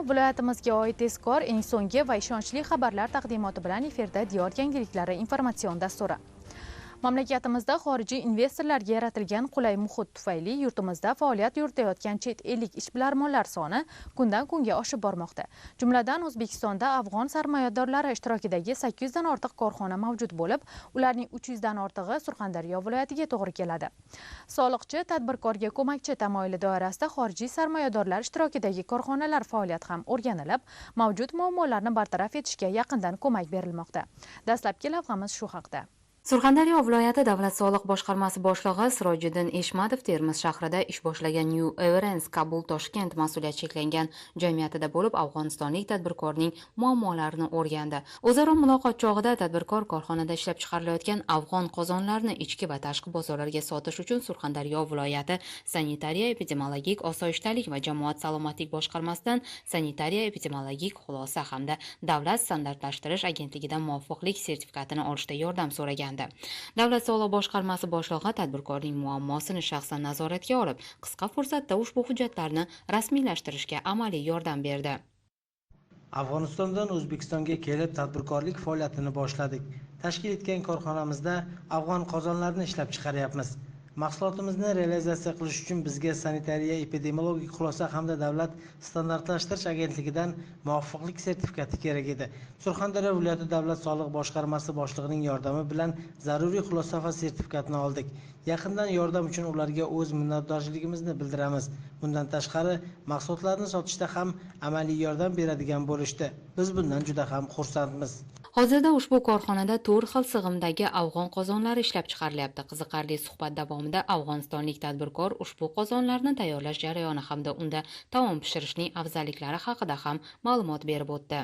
viloyatimizga oid tezkor, eng so'nggi va ishonchli xabarlar taqdimoti bilan efirda Diyor yangiliklari informatsion dasturi. Mamlakatimizda xorijiy investorlarga yaratilgan qulay muhit tufayli yurtimizda faoliyat yuritayotgan chet ellik ishbilarmonlar soni kundan kunga oshib bormoqda. Jumladan O'zbekistonda afg'on sarmoyadorlari ishtirokidagi 800 dan ortiq korxona mavjud bo'lib, ularning 300 dan ortig'i Surxondaryo viloyatiga to'g'ri keladi. Soliqchi tadbirkorga ko'makchi tamoyili doirasida xorijiy sarmoyadorlar ishtirokidagi korxonalar faoliyati ham o'rganilib, mavjud muammolarni bartaraf etishga yaqindan ko'mak berilmoqda. Dastlabki lavhamiz shu haqda. Surxondaryo viloyati davlat soliq boshqarmasi boshlig'i Sirojiddin Eshmatov Termiz shahrida ish boshlagan New Everence Kabul Toshkent mas'uliyat cheklangan jamiyatida bo'lib, afg'onistonlik tadbirkorning muammolarini o'rgandi. O'zaro muloqot chog'ida tadbirkor korxonada ishlab chiqarilayotgan afg'on qozonlarini ichki va tashqi bozorlarga sotish uchun Surxondaryo viloyati sanitariya epidemiologik osoyishtalik va jamoat salomatlik boshqarmasidan sanitariya epidemiologik xulosa hamda davlat standartlashtirish agentligidan muvofiqlik sertifikatini olishda yordam so'ragan. Davlat soliq boshqarmasi boshlig'i tadbirkorning muammosini shaxsan nazoratga olib, qisqa fursatda ushbu hujjatlarni rasmiylashtirishga amaliy yordam berdi. Afg'onistondan O'zbekistonga kelib tadbirkorlik faoliyatini boshladik. Tashkil etgan korxonamizda afg'on qozonlarini ishlab chiqaryapmiz. Mahsulotimizni realizatsiya qilish uchun bizga sanitariya epidemiologik xulosa hamda davlat standartlashtirish agentligidan muvofiqlik sertifikati kerak edi. Surxondaryo viloyati davlat soliq boshqarmasi boshlig'ining yordami bilan zaruriy xulosa va sertifikatni oldik. Yaqindan yordam uchun ularga o'z minnatdorchiligimizni bildiramiz. Bundan tashqari, mahsulotlarni sotishda ham amaliy yordam beradigan bo'lishdi. Biz bundan juda ham xursandmiz. Hozirda ushbu korxonada 4 xil sig'imdagi afg'on qozonlari ishlab chiqarilyapti. Qiziqarli suhbat davomida afg'onistonlik tadbirkor ushbu qozonlarni tayyorlash jarayoni hamda unda taom pishirishning afzalliklari haqida ham ma'lumot berib o'tdi.